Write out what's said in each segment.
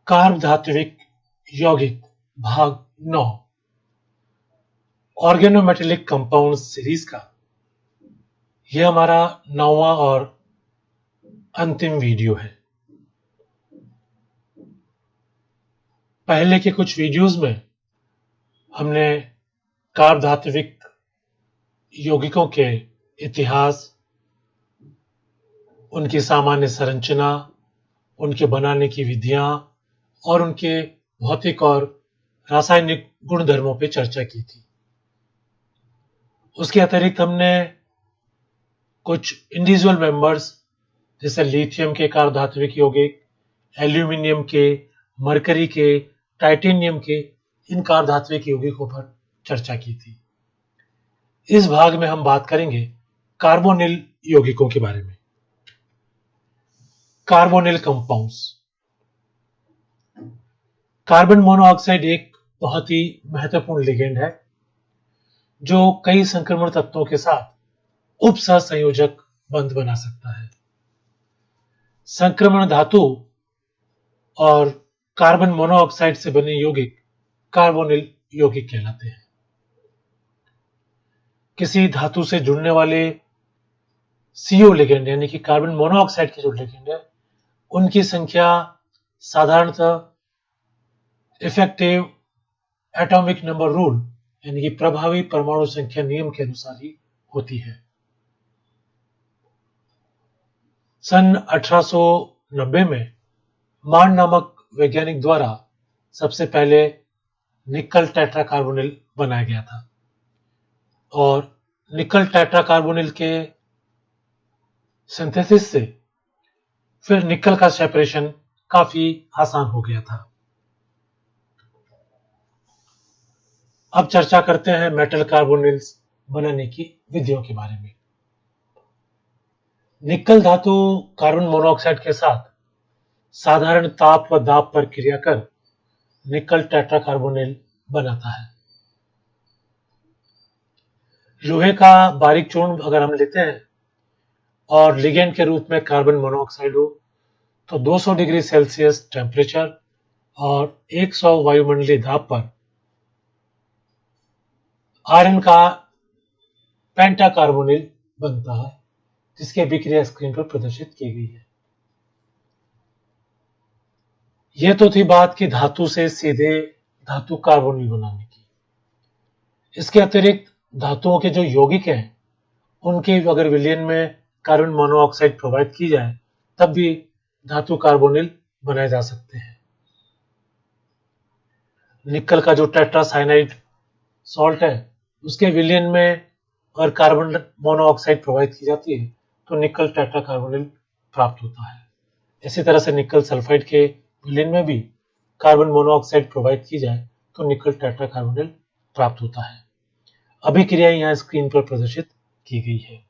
Carb धात्विक यौगिक भाग 9 ऑर्गेनोमेटेलिक कंपाउंड सीरीज का यह हमारा 9वां और अंतिम वीडियो है। पहले के कुछ वीडियोस में हमने कार्ब धात्विक यौगिकों के इतिहास, उनकी सामान्य संरचना, उनके बनाने की विधियां और उनके भौतिक और रासायनिक गुणधर्मों पर चर्चा की थी। उसके अतिरिक्त हमने कुछ इंडिविजुअल मेंबर्स जैसे लिथियम के कार्ब धात्विक यौगिक, एल्यूमिनियम के, मरकरी के, टाइटेनियम के इन कार्ब धात्विक यौगिकों पर चर्चा की थी। इस भाग में हम बात करेंगे कार्बोनिल यौगिकों के बारे में। Carbonyl compounds. कार्बन मोनोऑक्साइड एक बहुत ही महत्वपूर्ण लिगेंड है जो कई संक्रमण तत्वों के साथ उपसहसंयोजक बंध बना सकता है। संक्रमण धातु और कार्बन मोनोऑक्साइड से बने यौगिक कार्बोनिल यौगिक कहलाते हैं। किसी धातु से जुड़ने वाले CO लिगेंड यानी कि कार्बन मोनोऑक्साइड के जो लिगेंड है उनकी संख्या साधारणतः इफेक्टिव एटॉमिक नंबर रूल यानी कि प्रभावी परमाणु संख्या नियम के अनुसार ही होती है। सन 1890 में मान नामक वैज्ञानिक द्वारा सबसे पहले निकल टेट्राकार्बोनिल बनाया गया था और निकल टेट्राकार्बोनिल के सिंथेसिस से फिर निकल का सेपरेशन काफी आसान हो गया था। अब चर्चा करते हैं मेटल कार्बोनिल्स बनाने की विधियों के बारे में। निकल धातु कार्बन मोनोऑक्साइड के साथ साधारण ताप व दाब पर क्रिया कर निकल टेट्राकार्बोनिल बनाता है। लोहे का बारीक चूर्ण अगर हम लेते हैं और लिगेंड के रूप में कार्बन मोनोऑक्साइड हो तो 200 डिग्री सेल्सियस टेम्परेचर और 100 वायुमंडलीय दाब पर आयरन का पेंटाकार्बोनिल बनता है जिसकी अभिक्रिया स्क्रीन पर प्रदर्शित की गई है। यह तो थी बात कि धातु से सीधे धातु कार्बोनिल बनाने की। इसके अतिरिक्त धातुओं के जो यौगिक हैं उनके अगर विलयन में कार्बन मोनोऑक्साइड प्रोवाइड की जाए तब भी धातु कार्बोनिल बनाए जा सकते हैं। निकल का जो टेट्रासाइनाइड सॉल्ट है उसके विलयन में अगर कार्बन मोनोऑक्साइड प्रोवाइड की जाती है तो निकल टेट्राकार्बोनिल प्राप्त होता है। इसी तरह से निकल सल्फाइड के विलयन में भी कार्बन मोनोऑक्साइड प्रोवाइड की जाए तो निकल टेट्राकार्बोनिल प्राप्त होता है। अभिक्रिया यहाँ स्क्रीन पर प्रदर्शित की गई है।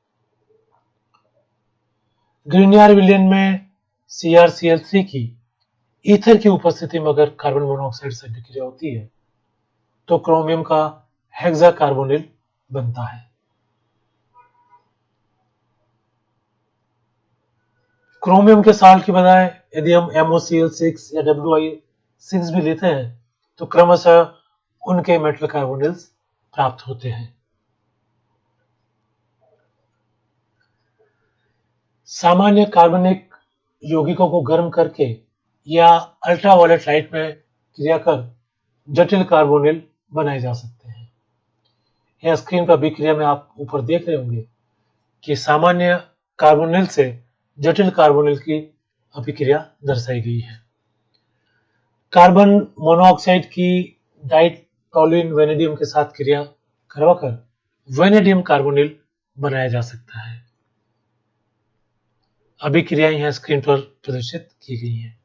ग्रिग्नार्ड विलयन में CrCl3 की ईथर की उपस्थिति में अगर कार्बन मोनोऑक्साइड से अभिक्रिया होती है तो क्रोमियम का हेक्साकार्बोनिल बनता है। क्रोमियम के साल्ट की बजाय यदि हम MoCl6 या WI6 भी लेते हैं तो क्रमशः उनके मेटल कार्बोनिल्स प्राप्त होते हैं। सामान्य कार्बनिक यौगिकों को गर्म करके या अल्ट्रावायलेट लाइट में क्रिया कर जटिल कार्बोनिल बनाए जा सकते हैं। यह स्क्रीन पर अभिक्रिया में आप ऊपर देख रहे होंगे कि सामान्य कार्बोनिल से जटिल कार्बोनिल की अभिक्रिया दर्शाई गई है। कार्बन मोनोऑक्साइड की डाइटोलुइन वेनेडियम के साथ क्रिया करवाकर वेनेडियम कार्बोनिल बनाया जा सकता है। अभिक्रिया यहां स्क्रीन पर प्रदर्शित की गई है।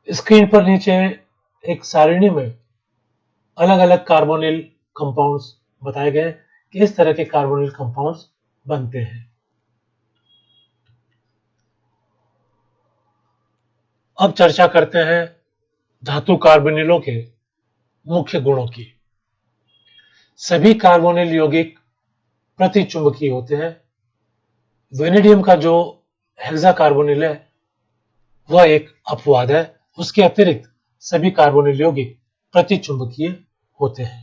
स्क्रीन पर नीचे एक सारणी में अलग अलग कार्बोनिल कंपाउंड्स बताए गए कि इस तरह के कार्बोनिल कंपाउंड्स बनते हैं। अब चर्चा करते हैं धातु कार्बोनिलों के मुख्य गुणों की। सभी कार्बोनिल यौगिक प्रतिचुंबकीय होते हैं। वेनेडियम का जो हेक्साकार्बोनिल है वह एक अपवाद है। उसके अतिरिक्त सभी कार्बोनिल यौगिक प्रतिचुंबकीय होते हैं।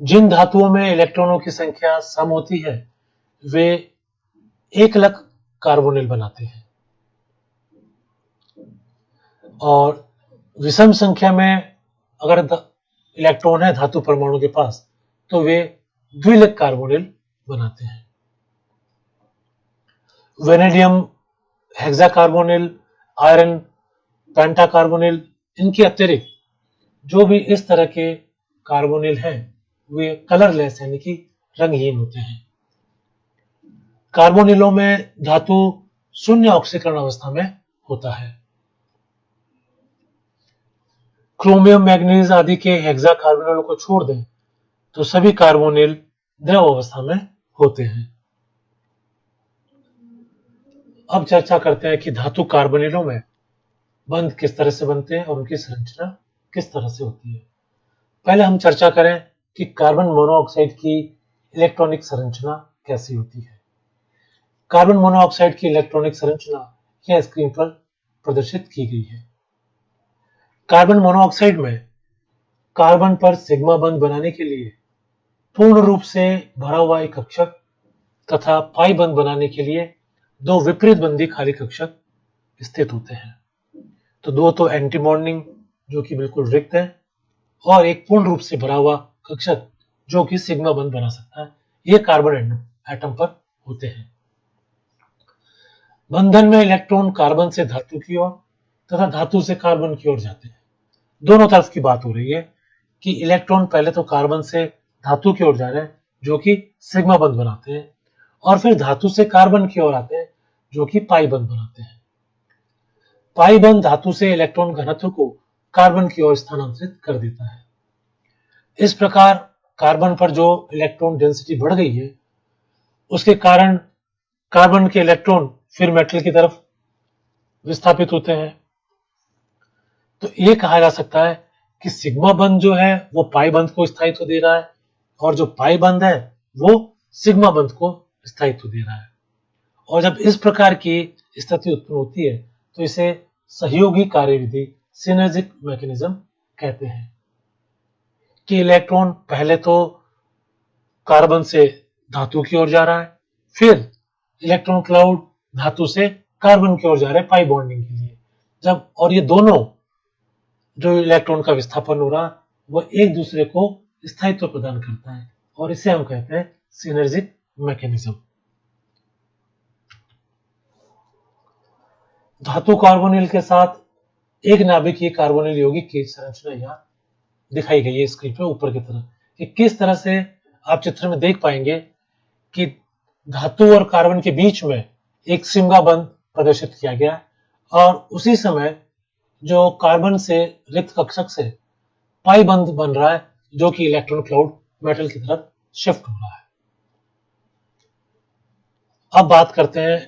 जिन धातुओं में इलेक्ट्रॉनों की संख्या सम होती है वे एकलक कार्बोनिल बनाते हैं और विषम संख्या में अगर इलेक्ट्रॉन है धातु परमाणु के पास तो वे द्विलक कार्बोनिल बनाते हैं। वेनेडियम हेक्साकार्बोनिल, आयरन पेंटाकार्बोनिल, इनके अतिरिक्त जो भी इस तरह के कार्बोनिल हैं वे कलरलेस यानी कि रंगहीन होते हैं। कार्बोनिलों में धातु शून्य ऑक्सीकरण अवस्था में होता है। क्रोमियम, मैग्नीज आदि के हेक्साकार्बोनिलों को छोड़ दें तो सभी कार्बोनिल द्रव अवस्था में होते हैं। अब चर्चा करते हैं कि धातु कार्बोनिलों में बंध किस तरह से बनते हैं और उनकी संरचना किस तरह से होती है। पहले हम चर्चा करें कि कार्बन मोनोऑक्साइड की इलेक्ट्रॉनिक संरचना कैसी होती है। कार्बन मोनोऑक्साइड की इलेक्ट्रॉनिक संरचना यह स्क्रीन पर प्रदर्शित की गई है। कार्बन मोनोऑक्साइड में कार्बन पर सिग्मा बंध बनाने के लिए पूर्ण रूप से भरा हुआ एक कक्षक तथा पाई बंध बनाने के लिए दो विपरीत बंधी खाली कक्षक स्थित होते हैं। तो दो तो एंटी बॉन्डिंग जो कि बिल्कुल रिक्त है और एक पूर्ण रूप से भरा हुआ कक्षक जो कि सिग्मा बंध बना सकता है। ये कार्बन एटम पर होते हैं। बंधन में इलेक्ट्रॉन कार्बन से धातु की ओर तथा धातु से कार्बन की ओर जाते हैं। दोनों तरफ की बात हो रही है कि इलेक्ट्रॉन पहले तो कार्बन से धातु की ओर जा रहे हैं जो कि सिग्मा बंध बनाते हैं और फिर धातु से कार्बन की ओर आते हैं जो कि पाई बंध बनाते हैं। पाई बंध धातु से इलेक्ट्रॉन घनत्व को कार्बन की ओर स्थानांतरित कर देता है। इस प्रकार कार्बन पर जो इलेक्ट्रॉन डेंसिटी बढ़ गई है उसके कारण कार्बन के इलेक्ट्रॉन फिर मेटल की तरफ विस्थापित होते हैं। तो ये कहा जा सकता है कि सिग्मा बंध जो है वो पाई बंध को स्थायित्व दे रहा है और जो पाई बंध है वो सिग्मा बंध को स्थायित्व दे रहा है। और जब इस प्रकार की स्थिति उत्पन्न होती है तो इसे सहयोगी कार्यविधि सिनर्जिक मैकेनिज्म कहते हैं कि इलेक्ट्रॉन पहले तो कार्बन से धातु की ओर जा रहा है, फिर इलेक्ट्रॉन क्लाउड धातु से कार्बन की ओर जा रहे हैं पाई बॉन्डिंग के लिए। जब और ये दोनों जो इलेक्ट्रॉन का विस्थापन हो रहा है वह एक दूसरे को स्थायित्व प्रदान करता है और इसे हम कहते हैं सिनर्जिक मैकेनिज्म। धातु कार्बोनिल के साथ एक नाभिकीय कार्बोनिल यौगिक की संरचना यहां दिखाई गई है स्क्रीन पे ऊपर की तरफ कि किस तरह से आप चित्र में देख पाएंगे कि धातु और कार्बन के बीच में एक सिग्मा बंध प्रदर्शित किया गया और उसी समय जो कार्बन से रिक्त कक्षक से पाई बंध बन रहा है जो कि इलेक्ट्रॉन क्लाउड मेटल की तरफ शिफ्ट हो रहा है। अब बात करते हैं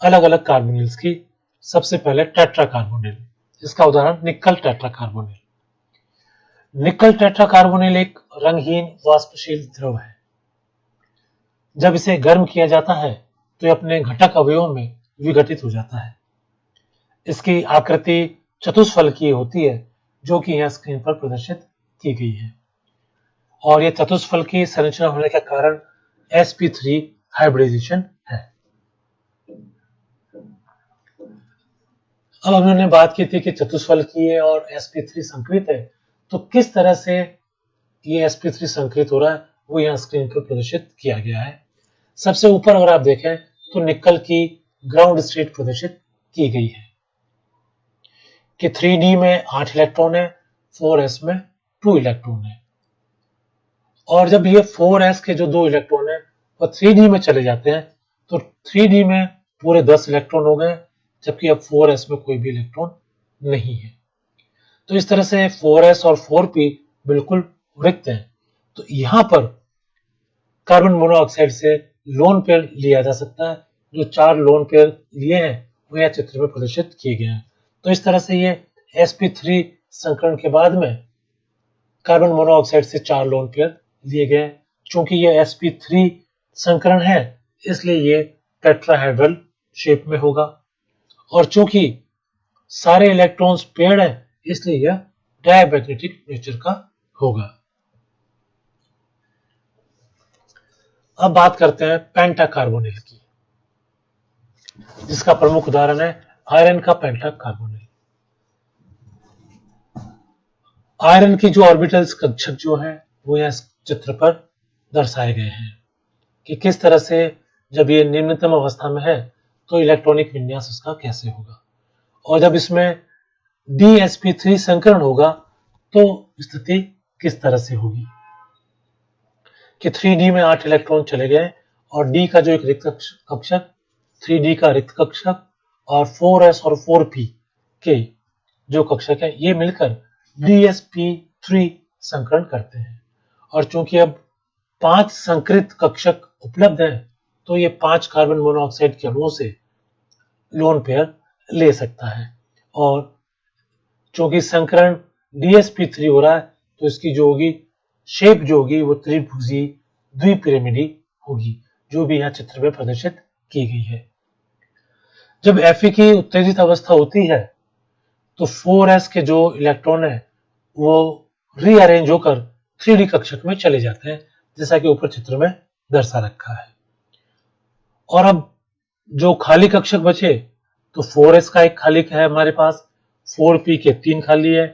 अलग अलग कार्बोनिल्स की। सबसे पहले टेट्रा कार्बोनिल, इसका उदाहरण निकल टेट्रा कार्बोनिल। निकल टेट्रा कार्बोनिल एक रंगहीन वाष्पशील द्रव है। जब इसे गर्म किया जाता है तो यह अपने घटक अवयवों में विघटित हो जाता है। इसकी आकृति चतुष्फलकीय होती है जो कि यहां स्क्रीन पर प्रदर्शित की गई है और यह चतुष्फलकीय संरचना होने का कारण sp3 हाइब्रिडाइजेशन है। अब हमने बात की थी कि चतुष्फलकीय और sp3 संकरित है, तो किस तरह से ये sp3 संकरित हो रहा है वो यहाँ स्क्रीन पर प्रदर्शित किया गया है। सबसे ऊपर अगर आप देखें तो निकल की ग्राउंड स्टेट प्रदर्शित की गई है कि 3d में 8 इलेक्ट्रॉन है, 4s में 2 इलेक्ट्रॉन है और जब ये 4s के जो 2 इलेक्ट्रॉन है वो 3d में चले जाते हैं तो 3d में पूरे 10 इलेक्ट्रॉन हो गए जबकि अब 4s में कोई भी इलेक्ट्रॉन नहीं है। तो इस तरह से 4s और 4p बिल्कुल रिक्त हैं। तो यहां पर कार्बन मोनोऑक्साइड से लोन पेयर लिया जा सकता है। जो 4 लोन पेयर लिए हैं वो यह चित्र में प्रदर्शित किए गए हैं। तो इस तरह से ये sp3 संकरण के बाद में कार्बन मोनोऑक्साइड से 4 लोन पेयर लिए गए। चूंकि ये sp3 संकरण है इसलिए ये टेट्राहेड्रल शेप में होगा और चूंकि सारे इलेक्ट्रॉन्स पेयर्ड है इसलिए यह डायमैग्नेटिक नेचर का होगा। अब बात करते हैं पेंटाकार्बोनिल की, जिसका प्रमुख उदाहरण है आयरन का पेंटाकार्बोनिल। आयरन की जो ऑर्बिटल्स कक्षक जो है वो यह चित्र पर दर्शाए गए हैं कि किस तरह से जब ये निम्नतम अवस्था में है तो इलेक्ट्रॉनिक विन्यास उसका कैसे होगा, और जब इसमें DsP3 संकरण होगा तो स्थिति किस तरह से होगी कि 3D में 8 इलेक्ट्रॉन चले गए और D का जो एक रिक्त कक्षक, 3D का रिक्त कक्षक और 4s और 4p के जो कक्षक है ये मिलकर DsP3 संकरण करते हैं। और चूंकि अब 5 संकृत कक्षक उपलब्ध हैं तो ये 5 कार्बन मोनोऑक्साइड के अणुओं से लोन पेयर ले सकता है, और चूंकि संकरण DsP3 हो रहा है तो इसकी जो होगी शेप जो होगी वो त्रिभुजी द्विपिरामिडी होगी, जो भी यहाँ चित्र में प्रदर्शित की गई है। जब Fe की उत्तेजित अवस्था होती है तो 4s के जो इलेक्ट्रॉन है वो रीअरेंज होकर 3D कक्षक में चले जाते हैं, जैसा कि ऊपर चित्र में दर्शा रखा है। और अब जो खाली कक्षक बचे तो 4s का एक खाली है हमारे पास, 4p के 3 खाली है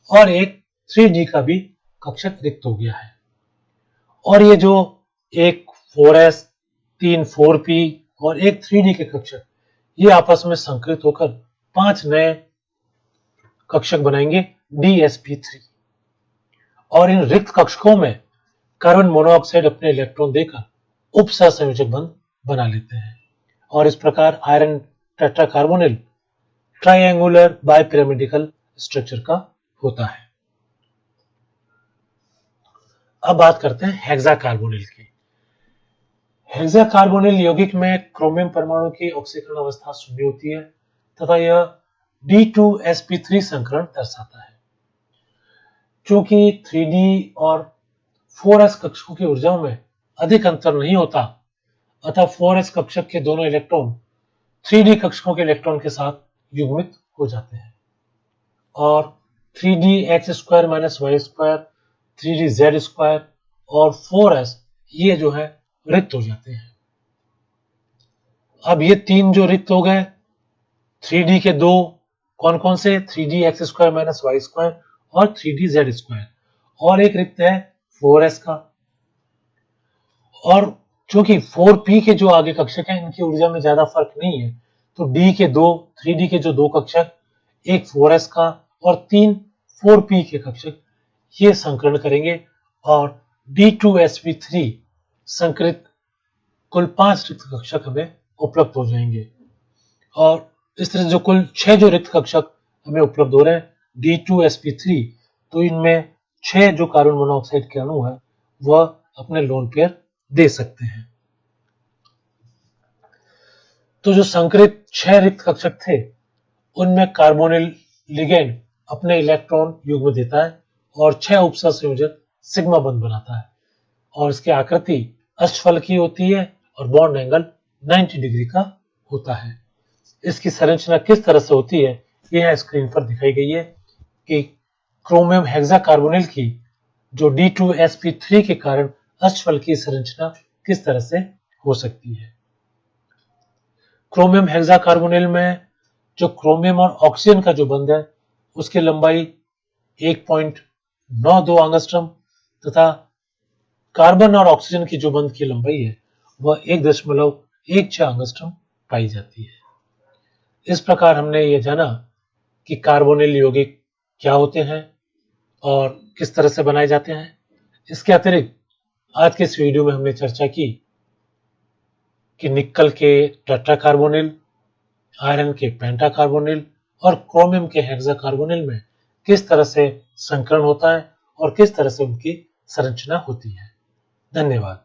और एक 3D का भी कक्षक रिक्त हो गया है। और ये जो एक 4s, 3 4p और एक 3D के कक्षक ये आपस में संकरित होकर 5 नए कक्षक बनाएंगे DsP3, और इन रिक्त कक्षकों में कार्बन मोनोऑक्साइड अपने इलेक्ट्रॉन देकर उपसहसंयोजक बंध बना लेते हैं, और इस प्रकार आयरन टेट्राकार्बोनिल ट्रायंगुलर बाइपिरामिडिकल स्ट्रक्चर का होता है। अब बात करते हैं हेक्साकार्बोनिल की। हेक्साकार्बोनिल यौगिक में क्रोमियम परमाणु की ऑक्सीकरण अवस्था शून्य होती है तथा यह D2sp3 संकरण दर्शाता है। चूंकि 3D और 4s कक्षकों की ऊर्जाओं में अधिक अंतर नहीं होता, अतः 4s कक्षक के दोनों इलेक्ट्रॉन 3D कक्षकों के इलेक्ट्रॉन के साथ युग्मित हो जाते हैं और 3dx² - y², 3dz² और 4s ये जो है रिक्त हो जाते हैं। अब ये 3 जो रिक्त हो गए, 3D के 2 कौन कौन से, 3dx² - y² और 3dz², और एक रिक्त है 4s का। और चूंकि 4p के जो आगे कक्षक हैं इनकी ऊर्जा में ज्यादा फर्क नहीं है तो D के 2, 3D के जो 2 कक्षक, एक 4s का और 3 4p के कक्षक ये संकरण करेंगे और D2sp3 संकृत कुल 5 रिक्त कक्षक हमें उपलब्ध हो जाएंगे। और इस तरह जो कुल 6 जो रिक्त कक्षक हमें उपलब्ध हो रहे हैं D2sp3, तो इनमें 6 जो कार्बन मोनोऑक्साइड के अणु है वह अपने लोन पेयर दे सकते हैं। तो जो संकरित 6 रिक्त कक्षक थे उनमें कार्बोनिल लिगेंड अपने इलेक्ट्रॉन युग्म देता है और 6 उपसहसंयोजक सिग्मा बंध बनाता है, और इसकी आकृति अष्टफलकीय होती है और बॉन्ड एंगल 90 डिग्री का होता है। इसकी संरचना किस तरह से होती है यह स्क्रीन पर दिखाई गई है कि क्रोमियम हेक्साकार्बोनिल की जो D2sp3 के कारण अष्टफलकीय संरचना किस तरह से हो सकती है। क्रोमियम हेक्साकार्बोनिल में जो क्रोमियम और ऑक्सीजन का जो बंध है उसकी लंबाई 1.92 एंगस्ट्रॉम तथा कार्बन और ऑक्सीजन की जो बंध की लंबाई है वह 1.16 एंगस्ट्रॉम पाई जाती है। इस प्रकार हमने ये जाना कि कार्बोनिल यौगिक क्या होते हैं और किस तरह से बनाए जाते हैं। इसके अतिरिक्त आज के इस वीडियो में हमने चर्चा की कि निकल के टेट्राकार्बोनिल, आयरन के पेंटाकार्बोनिल और क्रोमियम के हेक्साकार्बोनिल में किस तरह से संकरण होता है और किस तरह से उनकी संरचना होती है। धन्यवाद।